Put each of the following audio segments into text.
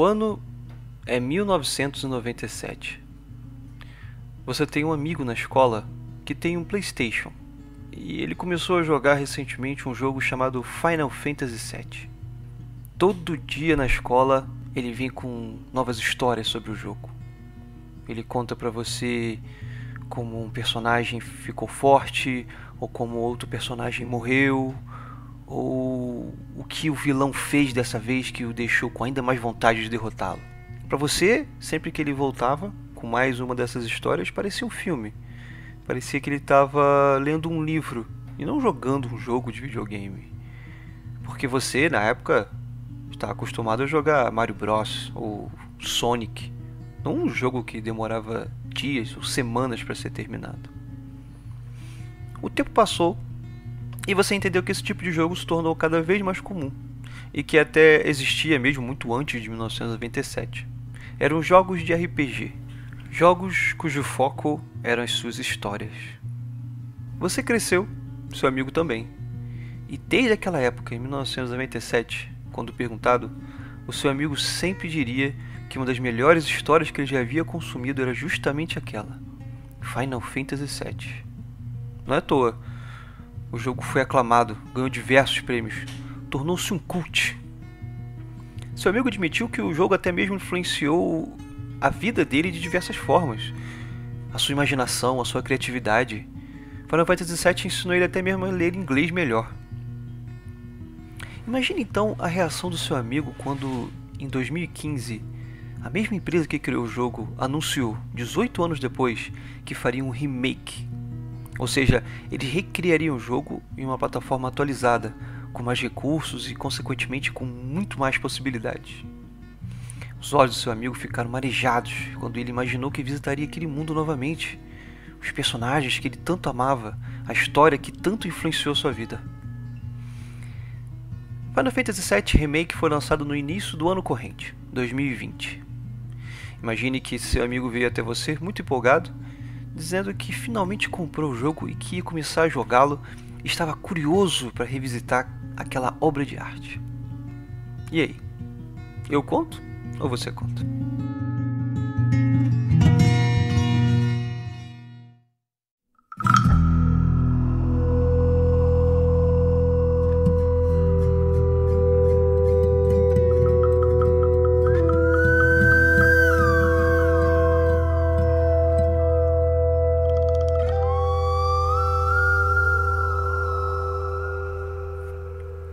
ano é 1997. Você tem um amigo na escola que tem um PlayStation e ele começou a jogar recentemente um jogo chamado Final Fantasy VII. Todo dia na escola ele vem com novas histórias sobre o jogo. Ele conta pra você como um personagem ficou forte, ou como outro personagem morreu, ou o que o vilão fez dessa vez que o deixou com ainda mais vontade de derrotá-lo. Pra você, sempre que ele voltava com mais uma dessas histórias, parecia um filme. Parecia que ele estava lendo um livro e não jogando um jogo de videogame. Porque você, na época, está acostumado a jogar Mario Bros ou Sonic, não um jogo que demorava dias ou semanas para ser terminado. O tempo passou e você entendeu que esse tipo de jogo se tornou cada vez mais comum e que até existia mesmo muito antes de 1997. Eram jogos de RPG, jogos cujo foco eram as suas histórias. Você cresceu, seu amigo também, e desde aquela época, em 1997, quando perguntado, o seu amigo sempre diria que uma das melhores histórias que ele já havia consumido era justamente aquela, Final Fantasy VII. Não é à toa, o jogo foi aclamado, ganhou diversos prêmios, tornou-se um cult. Seu amigo admitiu que o jogo até mesmo influenciou a vida dele de diversas formas, a sua imaginação, a sua criatividade. Final Fantasy VII ensinou ele até mesmo a ler inglês melhor. Imagine então a reação do seu amigo quando, em 2015, a mesma empresa que criou o jogo anunciou, 18 anos depois, que faria um remake. Ou seja, eles recriariam o jogo em uma plataforma atualizada, com mais recursos e, consequentemente, com muito mais possibilidades. Os olhos do seu amigo ficaram marejados quando ele imaginou que visitaria aquele mundo novamente, os personagens que ele tanto amava, a história que tanto influenciou sua vida. Final Fantasy VII Remake foi lançado no início do ano corrente, 2020. Imagine que seu amigo veio até você muito empolgado, dizendo que finalmente comprou o jogo e que ia começar a jogá-lo e estava curioso para revisitar aquela obra de arte. E aí? Eu conto ou você conta?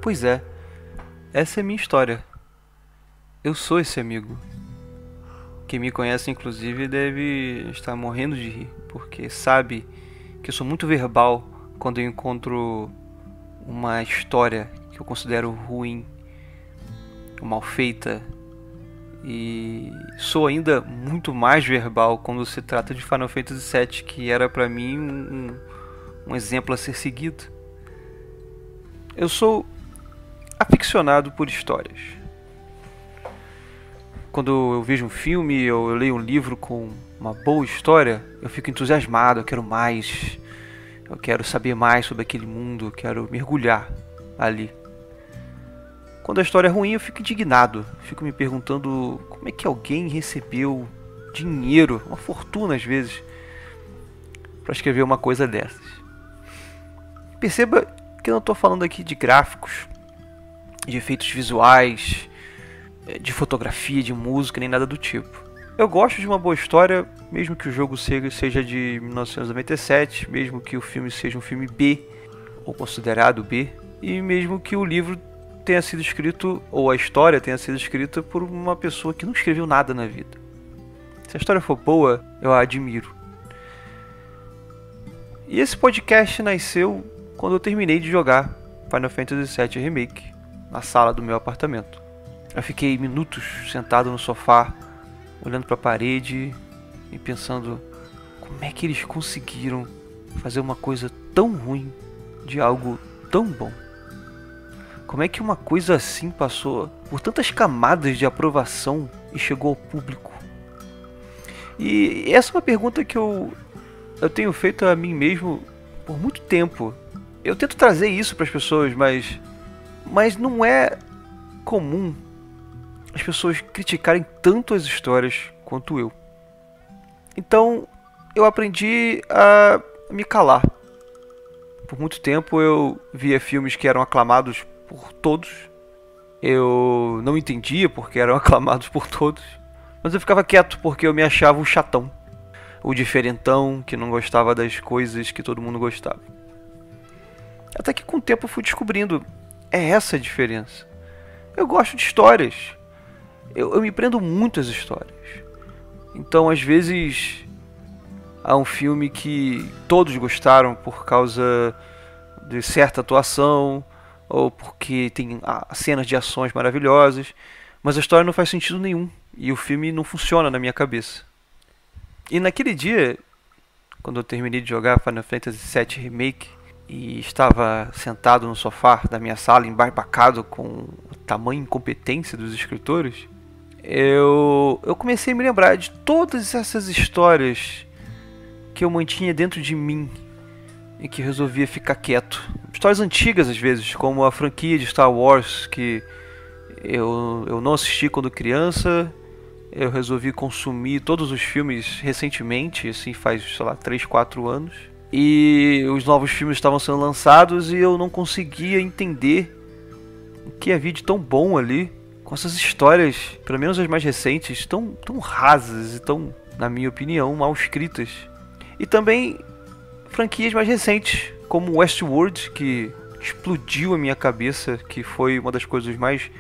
Pois é, essa é a minha história. Eu sou esse amigo. Quem me conhece, inclusive, deve estar morrendo de rir, porque sabe que eu sou muito verbal quando eu encontro uma história que eu considero ruim, ou mal feita, e sou ainda muito mais verbal quando se trata de Final Fantasy VII, que era pra mim um exemplo a ser seguido. Eu sou aficionado por histórias. Quando eu vejo um filme ou eu leio um livro com uma boa história, eu fico entusiasmado, eu quero mais, eu quero saber mais sobre aquele mundo, eu quero mergulhar ali. Quando a história é ruim, eu fico indignado, fico me perguntando como é que alguém recebeu dinheiro, uma fortuna às vezes, para escrever uma coisa dessas. Perceba que eu não estou falando aqui de gráficos, de efeitos visuais, de fotografia, de música, nem nada do tipo. Eu gosto de uma boa história, mesmo que o jogo seja de 1997, mesmo que o filme seja um filme B, ou considerado B, e mesmo que o livro tenha sido escrito, ou a história tenha sido escrita por uma pessoa que não escreveu nada na vida. Se a história for boa, eu a admiro. E esse podcast nasceu quando eu terminei de jogar Final Fantasy VII Remake na sala do meu apartamento. Eu fiquei minutos sentado no sofá, olhando para a parede e pensando como é que eles conseguiram fazer uma coisa tão ruim de algo tão bom. Como é que uma coisa assim passou por tantas camadas de aprovação e chegou ao público? E essa é uma pergunta que eu tenho feito a mim mesmo por muito tempo. Eu tento trazer isso para as pessoas, mas não é comum as pessoas criticarem tanto as histórias quanto eu. Então eu aprendi a me calar. Por muito tempo eu via filmes que eram aclamados por todos. Eu não entendia porque eram aclamados por todos. Mas eu ficava quieto porque eu me achava um chatão. O diferentão que não gostava das coisas que todo mundo gostava. Até que com o tempo eu fui descobrindo, é essa a diferença. Eu gosto de histórias. Eu me prendo muito às histórias. Então às vezes há um filme que todos gostaram por causa de certa atuação, ou porque tem cenas de ações maravilhosas, mas a história não faz sentido nenhum, e o filme não funciona na minha cabeça. E naquele dia, quando eu terminei de jogar Final Fantasy VII Remake, e estava sentado no sofá da minha sala, embarbacado com a tamanha incompetência dos escritores, eu comecei a me lembrar de todas essas histórias que eu mantinha dentro de mim e que resolvia ficar quieto. Histórias antigas às vezes, como a franquia de Star Wars, que eu não assisti quando criança. Eu resolvi consumir todos os filmes recentemente, assim faz, sei lá, 3, 4 anos. E os novos filmes estavam sendo lançados e eu não conseguia entender o que havia de tão bom ali, com essas histórias, pelo menos as mais recentes, tão rasas e tão, na minha opinião, mal escritas. E também franquias mais recentes, como Westworld, que explodiu a minha cabeça, que foi uma das coisas mais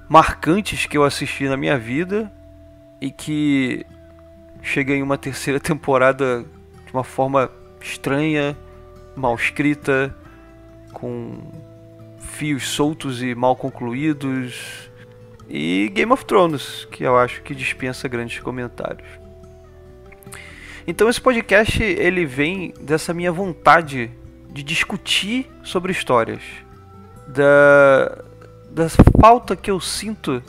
marcantes que eu assisti na minha vida, e que chega em uma terceira temporada de uma forma estranha, mal escrita, com fios soltos e mal concluídos, e Game of Thrones, que eu acho que dispensa grandes comentários. Então esse podcast ele vem dessa minha vontade de discutir sobre histórias, da falta que eu sinto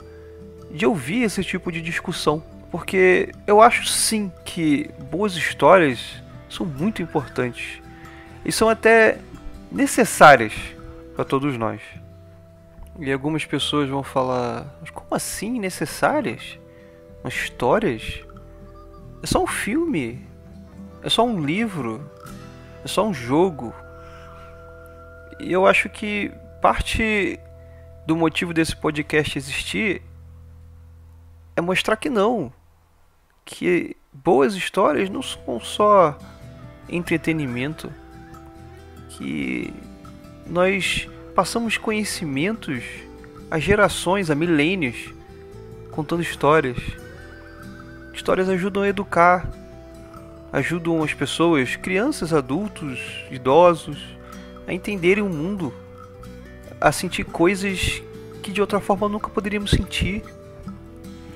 de ouvir esse tipo de discussão, porque eu acho sim que boas histórias são muito importantes e são até necessárias para todos nós. E algumas pessoas vão falar, mas como assim necessárias? Mas histórias? É só um filme, é só um livro, é só um jogo. E eu acho que parte do motivo desse podcast existir é mostrar que não, que boas histórias não são só entretenimento, que nós passamos conhecimentos a gerações, a milênios, contando histórias. Histórias ajudam a educar, ajudam as pessoas, crianças, adultos, idosos, a entenderem o mundo, a sentir coisas que de outra forma nunca poderíamos sentir,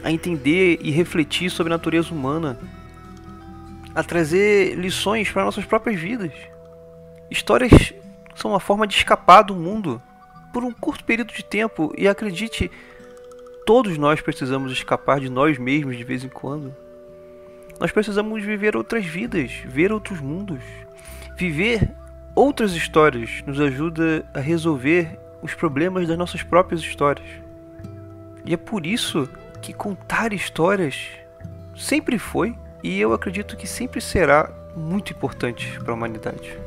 a entender e refletir sobre a natureza humana, a trazer lições para nossas próprias vidas. Histórias são uma forma de escapar do mundo por um curto período de tempo, e acredite, todos nós precisamos escapar de nós mesmos de vez em quando. Nós precisamos viver outras vidas, ver outros mundos. Viver outras histórias nos ajuda a resolver os problemas das nossas próprias histórias. E é por isso que contar histórias sempre foi, e eu acredito que sempre será, muito importante para a humanidade.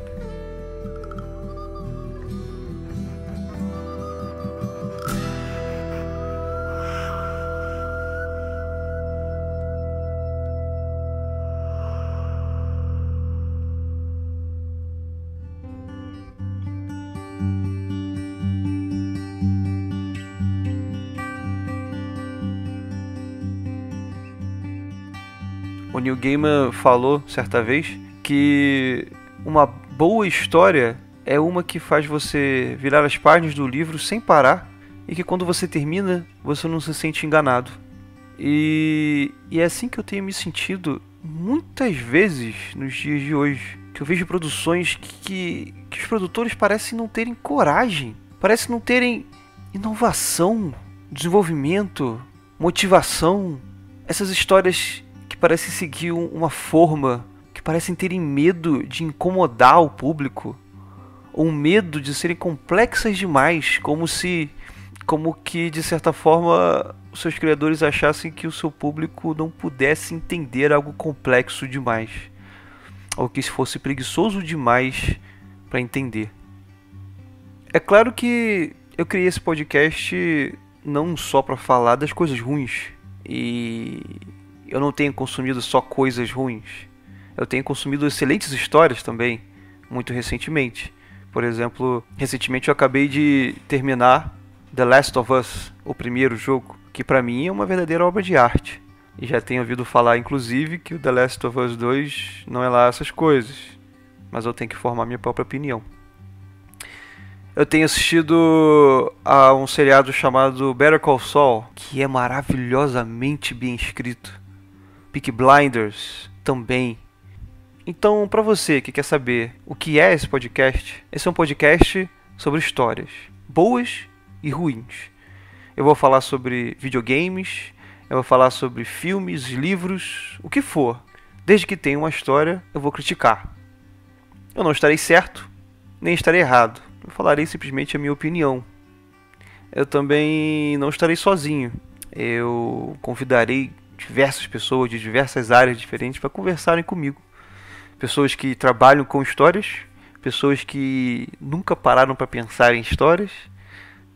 O Neil Gaiman falou certa vez que uma boa história é uma que faz você virar as páginas do livro sem parar, e que quando você termina, você não se sente enganado. E é assim que eu tenho me sentido muitas vezes nos dias de hoje. Que eu vejo produções que os produtores parecem não terem coragem, parecem não terem inovação, desenvolvimento, motivação. Essas histórias que parecem seguir uma forma, que parecem terem medo de incomodar o público, ou medo de serem complexas demais, como que de certa forma os seus criadores achassem que o seu público não pudesse entender algo complexo demais, ou que fosse preguiçoso demais para entender. É claro que eu criei esse podcast não só para falar das coisas ruins, e eu não tenho consumido só coisas ruins. Eu tenho consumido excelentes histórias também, muito recentemente. Por exemplo, recentemente eu acabei de terminar The Last of Us, o primeiro jogo, que pra mim é uma verdadeira obra de arte. E já tenho ouvido falar, inclusive, que o The Last of Us 2 não é lá essas coisas. Mas eu tenho que formar minha própria opinião. Eu tenho assistido a um seriado chamado Better Call Saul, que é maravilhosamente bem escrito. Peaky Blinders também. Então, pra você que quer saber o que é esse é um podcast sobre histórias, boas e ruins. Eu vou falar sobre videogames, eu vou falar sobre filmes, livros, o que for. Desde que tenha uma história, eu vou criticar. Eu não estarei certo, nem estarei errado. Eu falarei simplesmente a minha opinião. Eu também não estarei sozinho. Eu convidarei diversas pessoas de diversas áreas diferentes para conversarem comigo. Pessoas que trabalham com histórias, pessoas que nunca pararam para pensar em histórias,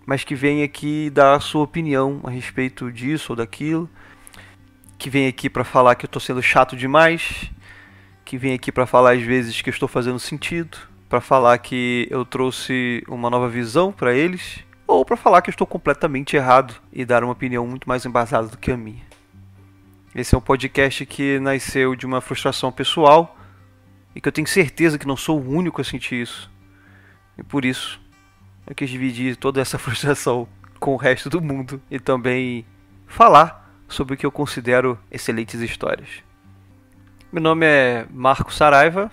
mas que vêm aqui dar a sua opinião a respeito disso ou daquilo, que vêm aqui para falar que eu estou sendo chato demais, que vêm aqui para falar às vezes que eu estou fazendo sentido, para falar que eu trouxe uma nova visão para eles, ou para falar que eu estou completamente errado e dar uma opinião muito mais embasada do que a minha. Esse é um podcast que nasceu de uma frustração pessoal e que eu tenho certeza que não sou o único a sentir isso. E por isso eu quis dividir toda essa frustração com o resto do mundo e também falar sobre o que eu considero excelentes histórias. Meu nome é Marco Saraiva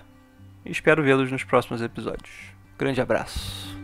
e espero vê-los nos próximos episódios. Grande abraço.